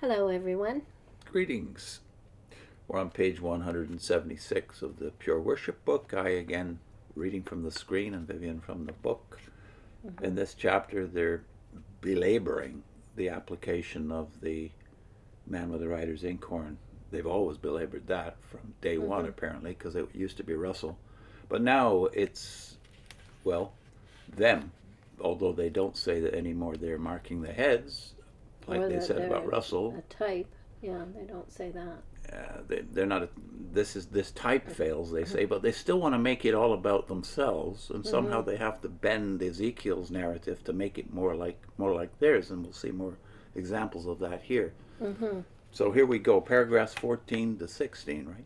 Hello, everyone. Greetings. We're on page 176 of the Pure Worship book. I, again, reading from the screen and Vivian from the book. In this chapter, they're belaboring the application of the man with the writer's inkhorn. They've always belabored that from day one, apparently, because it used to be Russell. But now it's, well, them. Although they don't say that anymore, they're marking the heads, like they said about Russell. A type. Yeah, they don't say that. They're not. This type fails, they say, but they still want to make it all about themselves, and somehow they have to bend Ezekiel's narrative to make it more like theirs, and we'll see more examples of that here. So here we go, paragraphs 14 to 16, right?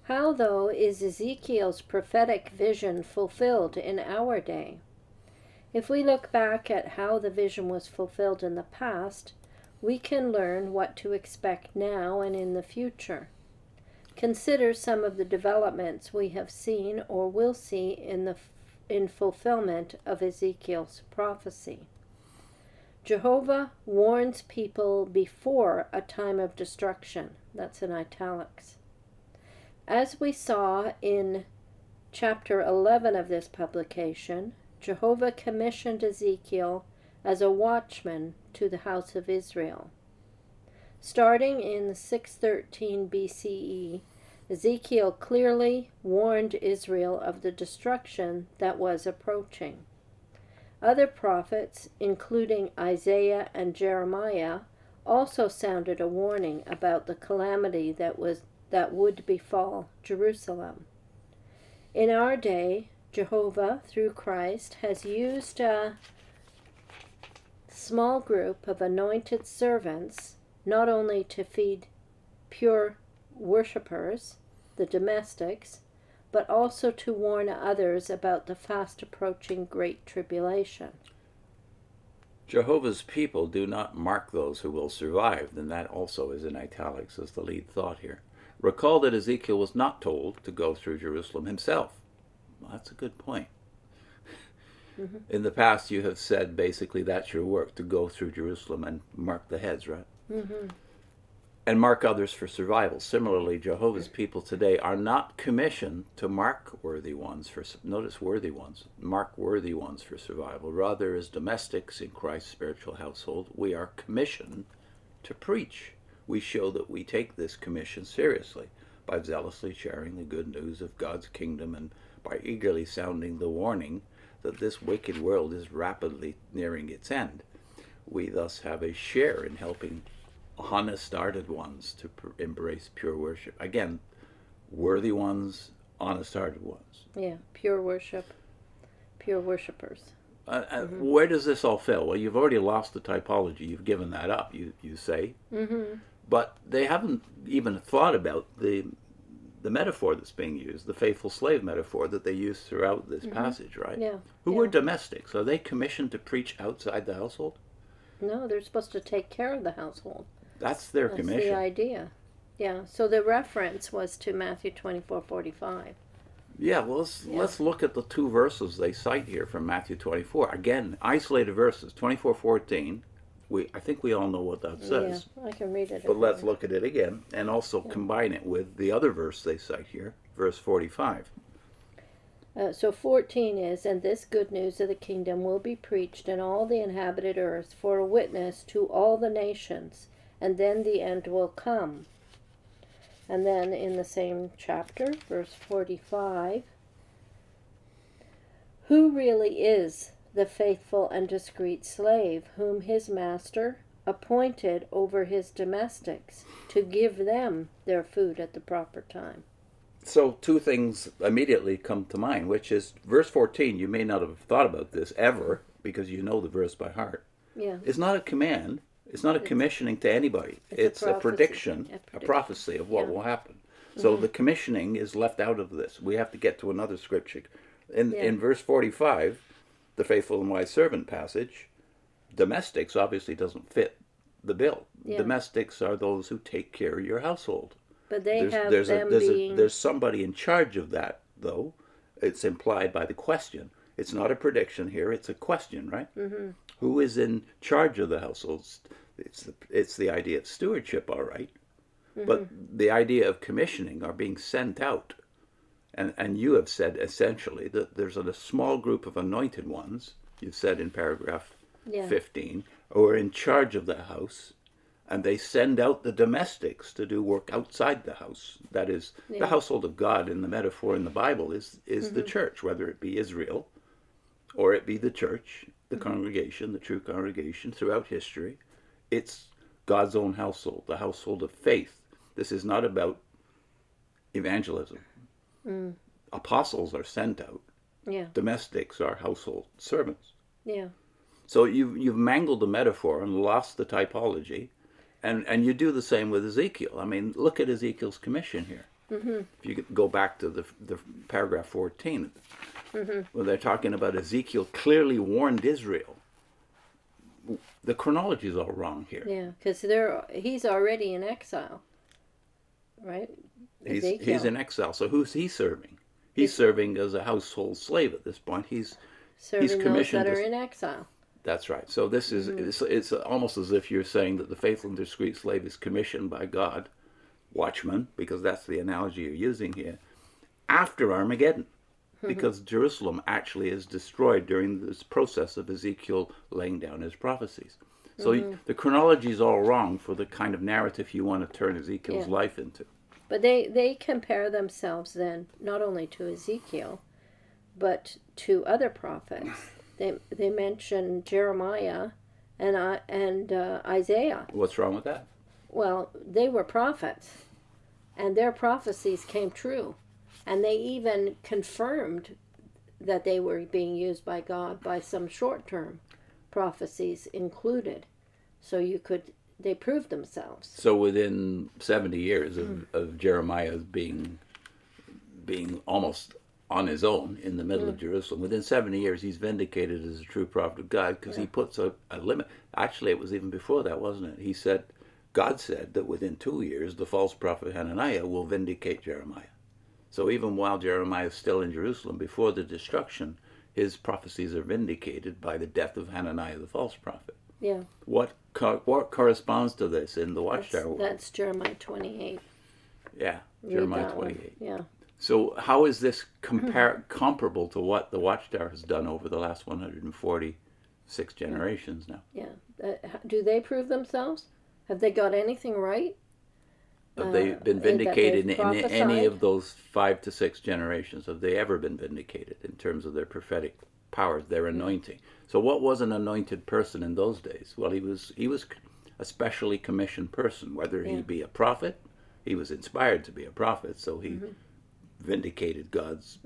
How, though, is Ezekiel's prophetic vision fulfilled in our day? If we look back at how the vision was fulfilled in the past, we can learn what to expect now and in the future. Consider some of the developments we have seen or will see in fulfillment of Ezekiel's prophecy. Jehovah warns people before a time of destruction. That's in italics. As we saw in chapter 11 of this publication, Jehovah commissioned Ezekiel as a watchman to the house of Israel. Starting in 613 BCE, Ezekiel clearly warned Israel of the destruction that was approaching. Other prophets, including Isaiah and Jeremiah, also sounded a warning about the calamity that would befall Jerusalem. In our day, Jehovah, through Christ, has used a small group of anointed servants not only to feed pure worshippers, the domestics, but also to warn others about the fast approaching Great Tribulation. Jehovah's people do not mark those who will survive, and that also is in italics as the lead thought here. Recall that Ezekiel was not told to go through Jerusalem himself. Well, that's a good point. In the past, you have said basically that's your work, to go through Jerusalem and mark the heads, right? And mark others for survival. Similarly, Jehovah's people today are not commissioned to mark worthy ones for, notice worthy ones, mark worthy ones for survival. Rather, as domestics in Christ's spiritual household, we are commissioned to preach. We show that we take this commission seriously by zealously sharing the good news of God's kingdom and by eagerly sounding the warning that this wicked world is rapidly nearing its end. We thus have a share in helping honest-hearted ones to embrace pure worship. Again, worthy ones, honest-hearted ones. Yeah, pure worship, pure worshippers. Where does this all fail? Well, you've already lost the typology. You've given that up, you say. But they haven't even thought about the metaphor that's being used, the faithful slave metaphor that they use throughout this passage, right? Yeah. Who were domestics? Are they commissioned to preach outside the household? No, they're supposed to take care of the household. That's their commission. That's the idea. Yeah, so the reference was to Matthew 24:45. Yeah, well, let's look at the two verses they cite here from Matthew 24. Again, isolated verses, 24:14. I think we all know what that says. Yeah, I can read it. But let's look at it again and also combine it with the other verse they cite here, verse 45. So 14 is, and this good news of the kingdom will be preached in all the inhabited earth for a witness to all the nations, and then the end will come. And then in the same chapter, verse 45, who really is the faithful and discreet slave whom his master appointed over his domestics to give them their food at the proper time? So two things immediately come to mind, which is verse 14, you may not have thought about this ever because you know the verse by heart. Yeah. It's not a command. It's not a commissioning to anybody. It's a prediction, a prophecy of what will happen. So the commissioning is left out of this. We have to get to another scripture. In verse 45, the faithful and wise servant passage, domestics obviously doesn't fit the bill. Yeah. Domestics are those who take care of your household. But there's somebody in charge of that, though. It's implied by the question. It's not a prediction here, it's a question, right? Who is in charge of the household? It's the idea of stewardship, all right. But the idea of commissioning or being sent out. And you have said essentially that there's a small group of anointed ones, you've said in paragraph 15, who are in charge of the house, and they send out the domestics to do work outside the house. That is, the household of God in the metaphor in the Bible is the church, whether it be Israel or it be the church, the congregation, the true congregation throughout history. It's God's own household, the household of faith. This is not about evangelism. Apostles are sent out. Domestics are household servants. So you've mangled the metaphor and lost the typology, and you do the same with Ezekiel. I mean, look at Ezekiel's commission here. If you go back to the paragraph 14, where they're talking about Ezekiel clearly warned Israel. The chronology is all wrong here. Yeah, because he's already in exile, right? He's in exile. So who's he serving? He's serving as a household slave at this point. He's commissioned those that are in exile. That's right. So this is it's almost as if you're saying that the faithful and discreet slave is commissioned by God, watchman, because that's the analogy you're using here, after Armageddon, because Jerusalem actually is destroyed during this process of Ezekiel laying down his prophecies. So the chronology is all wrong for the kind of narrative you want to turn Ezekiel's life into. But they compare themselves then not only to Ezekiel, but to other prophets. They mention Jeremiah and Isaiah. What's wrong with that? Well, they were prophets, and their prophecies came true. And they even confirmed that they were being used by God by some short-term prophecies included. So they proved themselves. So within 70 years of Jeremiah being almost on his own in the middle of Jerusalem, within 70 years he's vindicated as a true prophet of God, because he puts a limit. Actually, it was even before that, wasn't it? God said that within 2 years the false prophet Hananiah will vindicate Jeremiah. So even while Jeremiah is still in Jerusalem, before the destruction, his prophecies are vindicated by the death of Hananiah the false prophet. Yeah. What corresponds to this in the Watchtower? That's Jeremiah 28. Yeah, Jeremiah 28. Yeah. So how is this comparable to what the Watchtower has done over the last 146 generations now? Yeah. Do they prove themselves? Have they got anything right? Have they been vindicated in any of those 5 to 6 generations? Have they ever been vindicated in terms of their prophetic powers, their anointing? So what was an anointed person in those days? Well, he was a specially commissioned person, whether he be a prophet. He was inspired to be a prophet, so he vindicated God's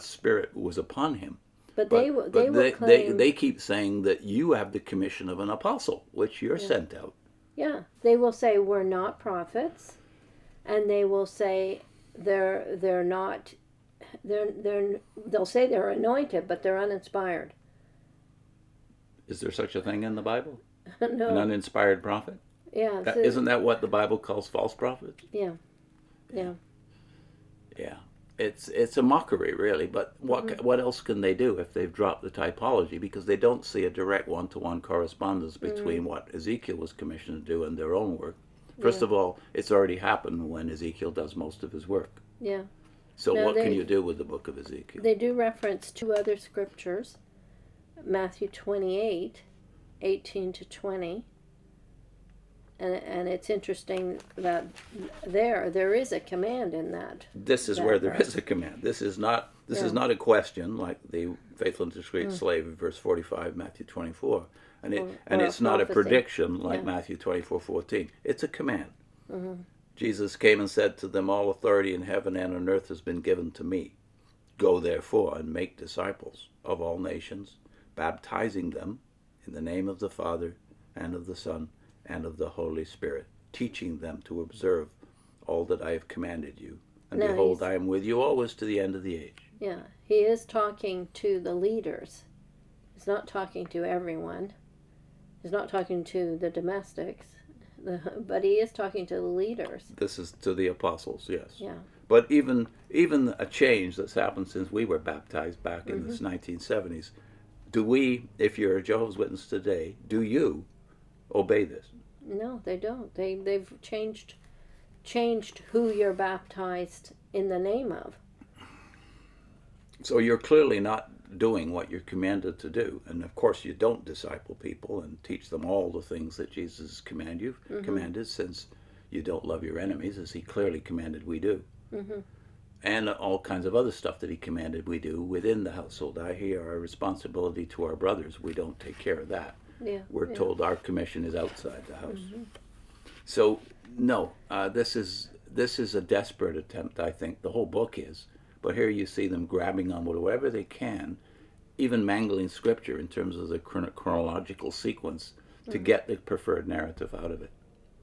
spirit was upon him. But they keep saying that you have the commission of an apostle, which you're sent out. Yeah, they will say we're not prophets, and they will say they're not. They'll say they're anointed, but they're uninspired. Is there such a thing in the Bible? No. An uninspired prophet? Yeah. Isn't that what the Bible calls false prophets? Yeah. Yeah. Yeah. It's a mockery, really. But what else can they do if they've dropped the typology? Because they don't see a direct one-to-one correspondence between what Ezekiel was commissioned to do and their own work. First of all, it's already happened when Ezekiel does most of his work. Yeah. So what can you do with the book of Ezekiel? They do reference 2 other scriptures, Matthew 28, 18 to 20. And it's interesting that there is a command in that. This is where there is a command. This is not a question like the faithful and discreet slave in verse 45, Matthew 24, and it's not a prediction like Matthew 24:14. It's a command. Jesus came and said to them, "All authority in heaven and on earth has been given to me. Go therefore and make disciples of all nations, baptizing them in the name of the Father and of the Son and of the Holy Spirit, teaching them to observe all that I have commanded you. And behold, I am with you always to the end of the age." Yeah, he is talking to the leaders. He's not talking to everyone. He's not talking to the domestics, but he is talking to the leaders. This is to the apostles, yes. Yeah. But even a change that's happened since we were baptized back in the 1970s, Do we, if you're a Jehovah's Witness today, do you obey this? No, they don't. They've changed who you're baptized in the name of. So you're clearly not doing what you're commanded to do. And of course you don't disciple people and teach them all the things that Jesus commanded, since you don't love your enemies, as he clearly commanded we do. And all kinds of other stuff that he commanded we do within the household. I hear our responsibility to our brothers. We don't take care of that. We're told our commission is outside the house. So no, this is a desperate attempt, I think. The whole book is. But here you see them grabbing on whatever they can, even mangling scripture in terms of the chronological sequence to get the preferred narrative out of it.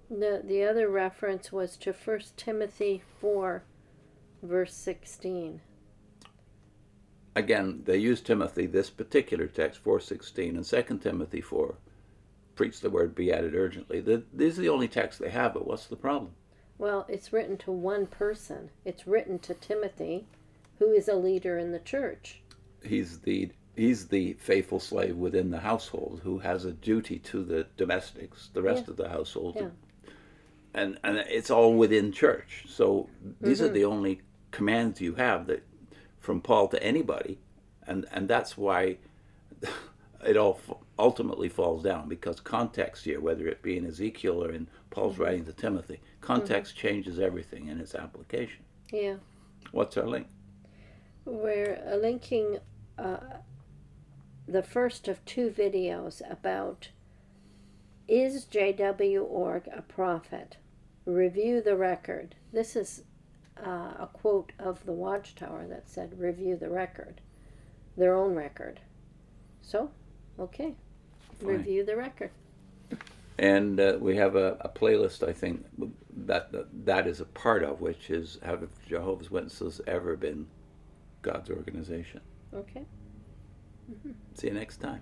The other reference was to 1 Timothy 4, verse 16. Again, they use Timothy, this particular text, 4:16, and 2 Timothy 4, preach the word, be at it urgently. These are the only texts they have, but what's the problem? Well, it's written to one person. It's written to Timothy, who is a leader in the church. He's the faithful slave within the household who has a duty to the domestics, the rest of the household. Yeah. And it's all within church. So these are the only commands you have that from Paul to anybody. And that's why it all ultimately falls down, because context here, whether it be in Ezekiel or in Paul's writing to Timothy, context changes everything in its application. Yeah. What's our link? We're linking the first of two videos about, is J.W. Org a prophet? Review the record. This is a quote of the Watchtower that said, review the record, their own record. So, okay, Fine. Review the record. And we have a playlist, I think, that is a part of, which is, have Jehovah's Witnesses ever been God's organization? Okay. See you next time.